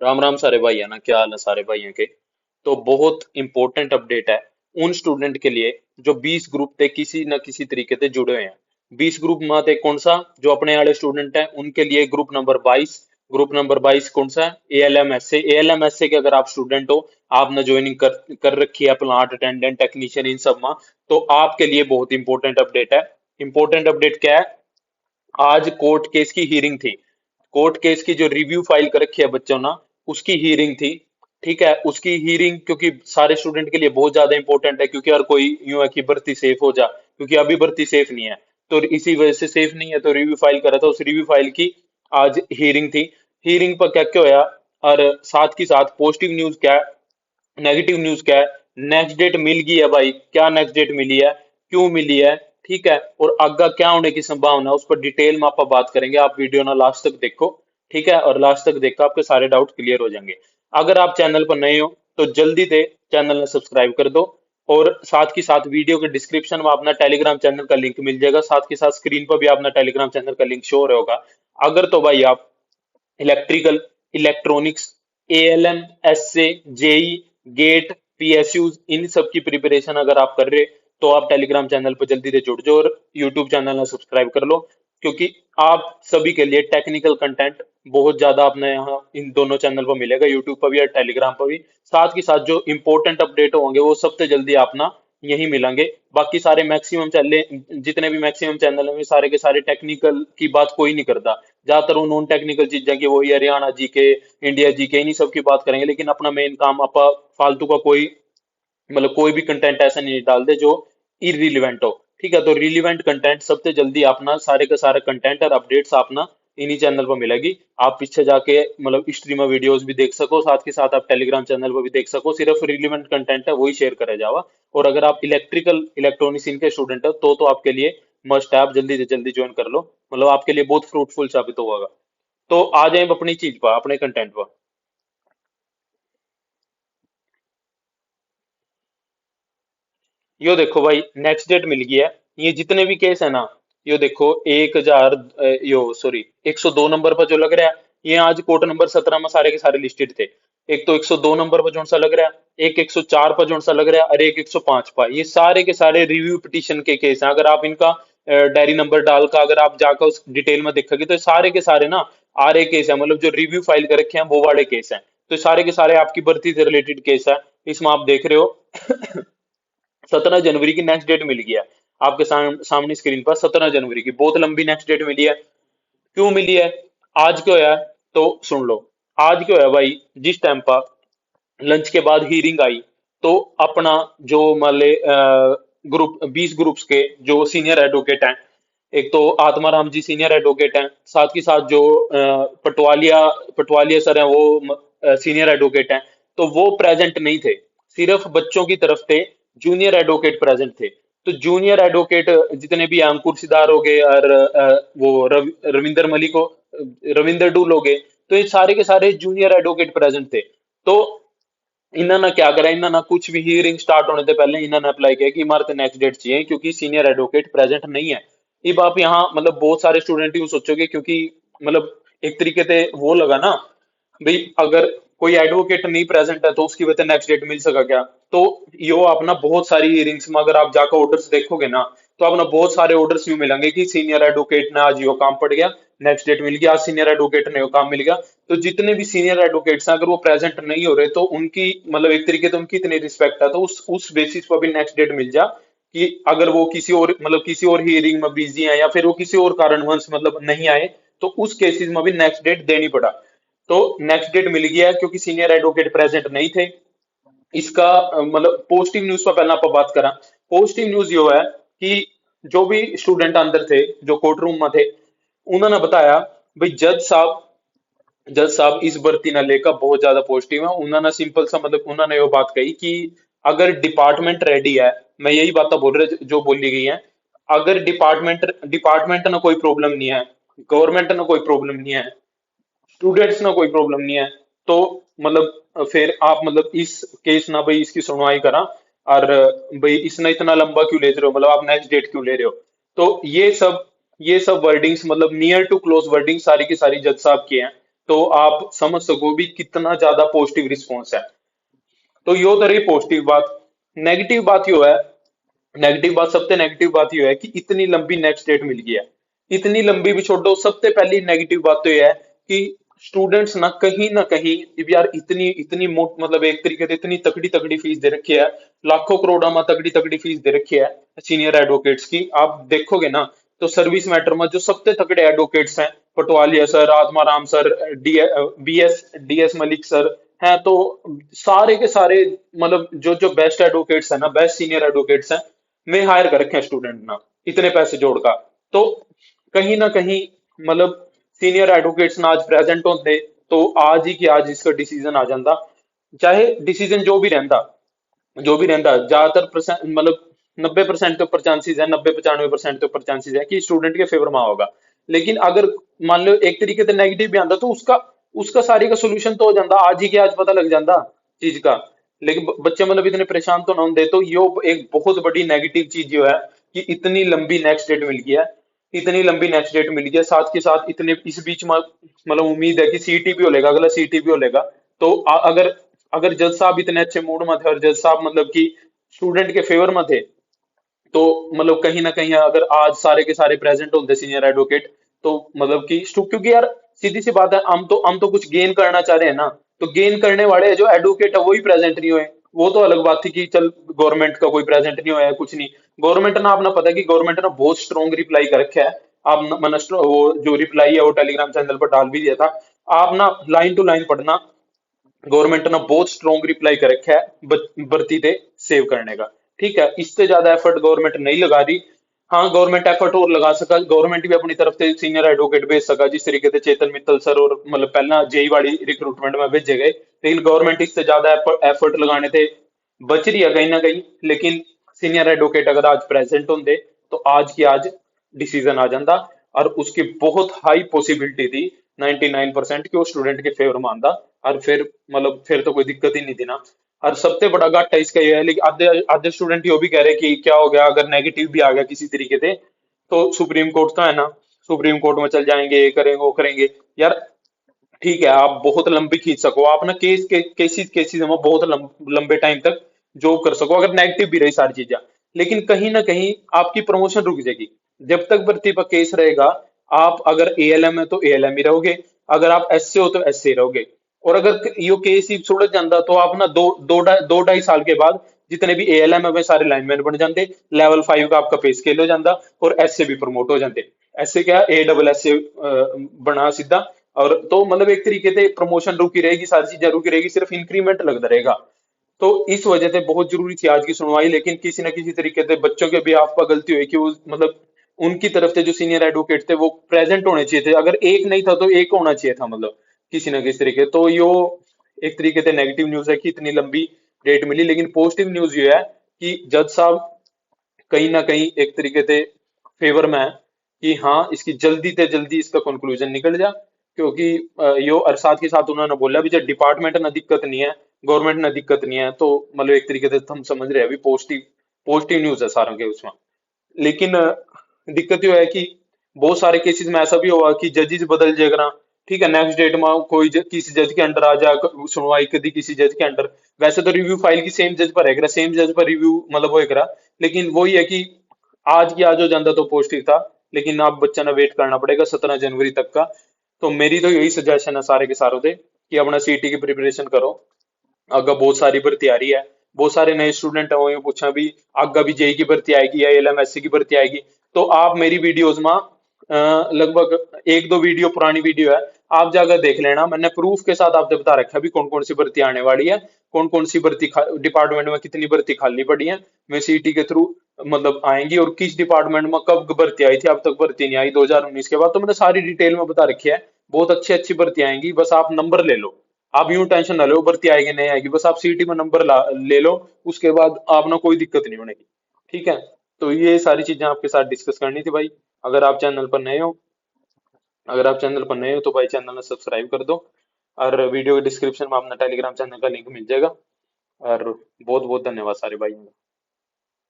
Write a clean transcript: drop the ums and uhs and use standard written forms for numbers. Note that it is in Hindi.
राम राम सारे भाई है ना, क्या हाल है सारे भाइयों के। तो बहुत इंपॉर्टेंट अपडेट है उन स्टूडेंट के लिए जो 20 ग्रुप थे किसी न किसी तरीके से जुड़े हुए हैं। 20 ग्रुप में थे कौन सा, जो अपने वाले स्टूडेंट हैं उनके लिए ग्रुप नंबर 22 कौन सा है, एएलएमएसए के अगर आप स्टूडेंट हो, आपने ज्वाइनिंग कर कर रखी है प्लांट अटेंडेंट टेक्नीशियन इन सब में, तो आपके लिए बहुत इंपॉर्टेंट अपडेट है। इंपॉर्टेंट अपडेट क्या है, आज कोर्ट केस की हियरिंग थी। कोर्ट केस की जो रिव्यू फाइल कर रखी है बच्चों ने, उसकी हियरिंग थी। ठीक है, उसकी हियरिंग क्योंकि सारे स्टूडेंट के लिए बहुत ज्यादा इंपॉर्टेंट है, क्योंकि हर कोई यूं है कि भर्ती सेफ हो जा, क्योंकि अभी भर्ती सेफ नहीं है। तो इसी वजह से सेफ नहीं है तो रिव्यू फाइल करा था, उस रिव्यू फाइल की आज हियरिंग थी। हियरिंग पर क्या क्या होया, और साथ ही साथ पॉजिटिव न्यूज क्या है, नेगेटिव न्यूज क्या है। नेक्स्ट डेट मिल गई है भाई, क्या नेक्स्ट डेट मिली है, क्यों मिली है, ठीक है, और आगे क्या होने की संभावना है, उस पर डिटेल में आप बात करेंगे। आप वीडियो ना लास्ट तक देखो, ठीक है, और लास्ट तक देखो, आपके सारे डाउट क्लियर हो जाएंगे। अगर आप चैनल पर नए हो तो जल्दी से चैनल ने सब्सक्राइब कर दो, और साथ ही साथ वीडियो के डिस्क्रिप्शन में अपना टेलीग्राम चैनल का लिंक मिल जाएगा, साथ के साथ स्क्रीन पर भी अपना टेलीग्राम चैनल का लिंक शो हो रहा होगा। अगर तो भाई आप electrical, electronics, ALM, SA, JE, GATE, PSUs, इन सब की प्रिपरेशन अगर आप कर रहे, तो आप टेलीग्राम चैनल पर जल्दी से जुड़ जाओ और यूट्यूब चैनल में सब्सक्राइब कर लो, क्योंकि आप सभी के लिए टेक्निकल कंटेंट बहुत ज्यादा आपने यहाँ इन दोनों चैनल पर मिलेगा, यूट्यूब पर भी और टेलीग्राम पर भी। साथ ही साथ जो इंपॉर्टेंट अपडेट होंगे वो सबसे जल्दी आप ना यही मिलेंगे। बाकी सारे मैक्सिमम चैनल, जितने भी मैक्सिमम चैनल हैं, सारे के सारे टेक्निकल की बात कोई नहीं करता। ज्यादातर वो नॉन टेक्निकल चीजें की, वही हरियाणा जी के, इंडिया जी के, इन्हीं सब की बात करेंगे, लेकिन अपना मेन काम आप फालतू का कोई, मतलब कोई भी कंटेंट ऐसा नहीं डाल दे जो इरिलीवेंट हो। ठीक है, तो रिलीवेंट कंटेंट सबसे जल्दी अपना सारे का सारा कंटेंट और अपडेट्स अपना इन्हीं चैनल पर मिलेगी। आप पीछे जाके मतलब हिस्ट्री में वीडियोस भी देख सको, साथ के साथ आप टेलीग्राम चैनल पर भी देख सको, सिर्फ रिलीवेंट कंटेंट है वही शेयर करा जावा। और अगर आप इलेक्ट्रिकल इलेक्ट्रॉनिक्स इनके स्टूडेंट हो तो आपके लिए मस्ट है, आप जल्दी से जल्दी ज्वाइन कर लो, मतलब आपके लिए बहुत फ्रूटफुल साबित होगा। तो आ जाए अपनी चीज पर, अपने कंटेंट पर। यो देखो भाई, नेक्स्ट डेट मिल गई है। ये जितने भी केस है ना, यो देखो 1000, यो सॉरी 102 नंबर पर जो लग रहा है, ये आज कोर्ट नंबर 17 में सारे के सारे लिस्टेड थे। एक तो 102 नंबर पर जो सा लग रहा है, एक 104 पर जो सा लग रहा है, और एक 105 पर, ये सारे के सारे रिव्यू पिटीशन के केस हैं। अगर आप इनका डायरी नंबर डाल कर अगर आप जाकर उस डिटेल में देखोगे तो ये सारे के सारे ना आ रहे केस है, मतलब जो रिव्यू फाइल कर रखे हैं वो वाले केस हैं। तो ये सारे के सारे आपकी भर्ती से रिलेटेड केस है। इसमें आप देख रहे हो 17 जनवरी की नेक्स्ट डेट मिल गई है आपके सामने स्क्रीन पर। 17 जनवरी की बहुत लंबी नेक्स्ट डेट मिली है। क्यों मिली है, आज क्यों है, तो सुन लो। आज क्यों है भाई, जिस टाइम पर लंच के बाद हीरिंग आई, तो अपना जो मान ले ग्रुप 20 ग्रुप्स के जो सीनियर एडवोकेट हैं, एक तो आत्माराम जी सीनियर एडवोकेट हैं, साथ ही साथ जो पटवालिया पटवालिया सर हैं वो सीनियर एडवोकेट हैं, तो वो प्रेजेंट नहीं थे। सिर्फ बच्चों की तरफ से जूनियर एडवोकेट प्रेजेंट थे। तो जूनियर एडवोकेट जितने भी हैं, अंकुर सिदार हो गए, और वो रविंदर मलिक हो, रविंदर डूल हो गए, तो ये सारे के सारे जूनियर एडवोकेट प्रेजेंट थे। तो इन्होंने क्या करा, इन्होंने कुछ भी हियरिंग स्टार्ट होने से पहले इन्होंने अप्लाई किया कि हमारे नेक्स्ट डेट चाहिए, क्योंकि सीनियर एडवोकेट प्रेजेंट नहीं है। अब आप यहाँ मतलब बहुत सारे स्टूडेंट यूं सोचोगे, क्योंकि मतलब एक तरीके से वो लगा ना भाई, अगर कोई एडवोकेट नहीं प्रेजेंट है तो उसकी वजह नेक्स्ट डेट मिल सका क्या। तो यो अपना बहुत सारी हियरिंग्स में अगर आप जाकर ऑर्डर्स देखोगे ना, तो अपना बहुत सारे ऑर्डर्स यूं मिलेंगे कि सीनियर एडवोकेट ने आज यो काम पड़ गया, नेक्स्ट डेट मिल गया, आज सीनियर एडवोकेट ने यो काम मिल गया। तो जितने भी सीनियर एडवोकेट्स हैं, अगर वो प्रेजेंट नहीं हो रहे तो उनकी मतलब एक तरीके से उनकी इतनी रिस्पेक्ट है, तो उस बेसिस पर भी नेक्स्ट डेट मिल जा, कि अगर वो किसी और मतलब किसी और हियरिंग में बिजी है, या फिर वो किसी और कारणवश मतलब नहीं आए, तो उस केसेस में भी नेक्स्ट डेट देनी पड़ा। तो नेक्स्ट डेट मिल गया है क्योंकि सीनियर एडवोकेट प्रेजेंट नहीं थे। इसका मतलब पॉजिटिव न्यूज पर पहले आप बात करा। पॉजिटिव न्यूज यो है कि जो भी स्टूडेंट अंदर थे, जो कोर्ट रूम में थे, उन्होंने बताया भाई जज साहब इस भर्ती ने लेकर बहुत ज्यादा पॉजिटिव है। उन्होंने सिंपल सा मतलब उन्होंने ये बात कही कि अगर डिपार्टमेंट रेडी है, मैं यही बात बोल रहे जो बोली गई है, अगर डिपार्टमेंट डिपार्टमेंट ना कोई प्रॉब्लम नहीं है, गवर्नमेंट ना कोई प्रॉब्लम नहीं है, स्टूडेंट्स ना कोई प्रॉब्लम नहीं है, तो मतलब फिर आप मतलब इस केस ना भाई इसकी सुनवाई करा, और भाई इसने इतना लंबा क्यों ले रहे हो, मतलब आप नेक्स्ट डेट क्यों ले रहे हो। तो ये सब वर्डिंग्स मतलब नियर टू क्लोज वर्डिंग सारी की सारी जज साहब की हैं। तो आप समझ सको भी कितना ज्यादा पॉजिटिव रिस्पॉन्स है। तो यो तो रही पॉजिटिव बात। नेगेटिव बात यो है, नेगेटिव बात, सबसे नेगेटिव बात यह है कि इतनी लंबी नेक्स्ट डेट मिल गई है। इतनी लंबी भी छोड़ दो, सबसे पहली नेगेटिव बात तो यह है कि स्टूडेंट्स ना कहीं यार इतनी इतनी मतलब एक तरीके से इतनी तगड़ी तगड़ी फीस दे रखी है, लाखों करोड़ों में तगड़ी तगड़ी फीस दे रखी है सीनियर एडवोकेट्स की। आप देखोगे ना तो सर्विस मैटर में जो सबसे तगड़े एडवोकेट्स हैं, Patwalia sir, Atmaram sir, D DS Malik sir हैं, तो सारे के सारे मतलब जो जो बेस्ट एडवोकेट्स हैं ना, बेस्ट सीनियर एडवोकेट्स हैं, में हायर कर रखे हैं स्टूडेंट ना, इतने पैसे जोड़कर। तो कहीं ना कहीं मतलब सीनियर एडवोकेट्स ना आज प्रेजेंट होते तो आज ही कि आज इसका डिसीजन आ जाता। चाहे डिसीजन जो भी रहता ज्यादातर परसेंट मतलब 90% के ऊपर चांसेस है, 90-95% के ऊपर चांसेस है कि स्टूडेंट के फेवर में होगा। लेकिन अगर मान लो एक तरीके से नेगेटिव भी आता तो उसका उसका सारी का सोल्यूशन तो हो जाता, आज ही के आज पता लग जाता चीज का। लेकिन बच्चे मतलब इतने परेशान तो ना होते। तो यो एक बहुत बड़ी नेगेटिव चीज जो है कि इतनी लंबी नेक्स्ट डेट मिल गई है, इतनी लंबी नेक्स्ट डेट मिल गई है, साथ के साथ इतने इस बीच में मतलब उम्मीद है कि सीटी भी हो लेगा, अगला सीटी भी हो लेगा। तो अगर अगर जज साहब इतने अच्छे मूड में थे और जज साहब मतलब कि स्टूडेंट के फेवर में थे, तो मतलब कहीं ना कहीं अगर आज सारे के सारे प्रेजेंट होते सीनियर एडवोकेट, तो मतलब कि क्योंकि यार सीधी सी बात है, हम तो कुछ गेन करना चाह रहे हैं ना। तो गेन करने वाले जो एडवोकेट है वही प्रेजेंट नहीं हुए। वो तो अलग बात थी कि चल गवर्नमेंट का कोई प्रेजेंट नहीं हुआ है, कुछ नहीं। गवर्नमेंट ना अपना पता है कि गवर्नमेंट ने बहुत स्ट्रॉन्ग रिप्लाई कर रखा है। आप वो जो रिप्लाई है वो टेलीग्राम चैनल पर डाल भी दिया था। आप ना लाइन टू लाइन पढ़ना, गवर्नमेंट ने बहुत स्ट्रॉन्ग रिप्लाई कर रखा है भर्ती दे सेव करने का। ठीक है, इससे ज्यादा एफर्ट गवर्नमेंट नहीं लगा रही। हाँ, गवर्नमेंट एफर्ट और लगा सका, गवर्नमेंट भी अपनी तरफ से सीनियर एडवोकेट भेज सका, जिस तरीके से चेतन मित्तल सर और मतलब पहला जेई वाली रिक्रूटमेंट में भेजे गए। लेकिन गवर्नमेंट इससे ज्यादा एफर्ट लगाने थे बच रही है कहीं ना कहीं। लेकिन सीनियर एडवोकेट अगर आज प्रेजेंट होंगे तो आज की आज डिसीजन आ जाता। और उसकी बहुत हाई पॉसिबिलिटी थी, 99% कि वो स्टूडेंट के फेवर में आंदा। और फिर मतलब फिर तो कोई दिक्कत ही नहीं थी ना। और सबसे बड़ा घाटा इसका ये है, लेकिन आधे आधे स्टूडेंट ये भी कह रहे कि क्या हो गया अगर नेगेटिव भी आ गया किसी तरीके से, तो सुप्रीम कोर्ट तो है ना, सुप्रीम कोर्ट में चल जाएंगे, ये करेंगे वो करेंगे। यार ठीक है, आप बहुत लंबी खींच सको, आप ना केसेस केसेस में बहुत लंबे टाइम तक जॉब कर सको अगर नेगेटिव भी रही सारी चीजें। लेकिन कहीं ना कहीं आपकी प्रमोशन रुक जाएगी जब तक भर्ती पर केस रहेगा। आप अगर एएलएम है तो एएलएम ही रहोगे, अगर आप एसए हो तो एसए रहोगे। और अगर यो केस ही सुलझ जाता तो आप ना दो ढाई साल के बाद जितने भी एएलएम है वे सारे लाइनमैन बन जाते, लेवल 5 का आपका पे स्केल हो जाता, और एसए भी प्रमोट हो जाते। ऐसे क्या ए डबल एस से बना सीधा। और तो मतलब एक तरीके से प्रमोशन रुकी रहेगी, सारी चीजें रुकी रहेगी, सिर्फ इंक्रीमेंट लगता रहेगा। तो इस वजह से बहुत जरूरी थी आज की सुनवाई। लेकिन किसी न किसी तरीके से बच्चों के भी आप पर गलती हुई कि वो मतलब उनकी तरफ से जो सीनियर एडवोकेट थे वो प्रेजेंट होने चाहिए थे, अगर एक नहीं था तो एक होना चाहिए था, मतलब किसी न किसी तरीके। तो यो एक तरीके से नेगेटिव न्यूज है कि इतनी लंबी डेट मिली। लेकिन पॉजिटिव न्यूज ये है कि जज साहब कहीं ना कहीं एक तरीके से फेवर में है कि हाँ इसकी जल्दी से जल्दी इसका कंक्लूजन निकल जा। क्योंकि यो और साथ के साथ उन्होंने बोला भी जब डिपार्टमेंट ना दिक्कत नहीं है, गवर्नमेंट ना दिक्कत नहीं है, तो मतलब एक तरीके से हम समझ रहे हैं अभी पॉजिटिव पॉजिटिव न्यूज है सारों के उसमें। लेकिन दिक्कत ये है कि बहुत सारे केसेस में ऐसा भी हुआ कि जजेस बदल जाएगा। ठीक है, नेक्स्ट डेट में कोई किसी जज के अंडर आ जाए, सुनवाई कर दी किसी जज के अंडर। वैसे तो रिव्यू फाइल की सेम जज पर रहेगा, सेम जज पर रिव्यू मतलब होएगा। लेकिन वही है कि आज की आज हो जाता तो पॉजिटिव था। लेकिन आप बच्चा ना वेट करना पड़ेगा 17 जनवरी तक का। तो मेरी तो यही सजेशन है सारे के सारों से कि अपना सीटी की प्रिपरेशन करो। आगे बहुत सारी भर्ती आ रही है, बहुत सारे नए स्टूडेंट है वो ये पूछा भी आगे भी जेई की भर्ती आएगी या एलएमएससी की भर्ती आएगी। तो आप मेरी वीडियोस में लगभग एक दो वीडियो पुरानी वीडियो है, आप जाकर देख लेना, मैंने प्रूफ के साथ आपसे बता रखा है भी कौन कौन सी भर्ती आने वाली है, कौन कौन सी भर्ती डिपार्टमेंट में कितनी भर्ती खाली पड़ी है, मैं सीटी के थ्रू मतलब आएंगी, और किस डिपार्टमेंट में कब भर्ती आई थी, अब तक भर्ती नहीं आई 2019 के बाद। तो मैंने सारी डिटेल में बता रखी है। बहुत अच्छी अच्छी भर्ती आएंगी, बस आप नंबर ले लो। आप यूं टेंशन ना लो भर्ती आएगी नहीं आएगी, बस आप सीटी में नंबर ले लो। उसके बाद आप ना कोई दिक्कत नहीं होने की। ठीक है, तो ये सारी चीजें आपके साथ डिस्कस करनी थी भाई। अगर आप चैनल पर नए हो अगर आप चैनल पर नए हो तो भाई चैनल में सब्सक्राइब कर दो। और वीडियो के डिस्क्रिप्शन में अपना टेलीग्राम चैनल का लिंक मिल जाएगा। और बहुत बहुत धन्यवाद सारे भाई।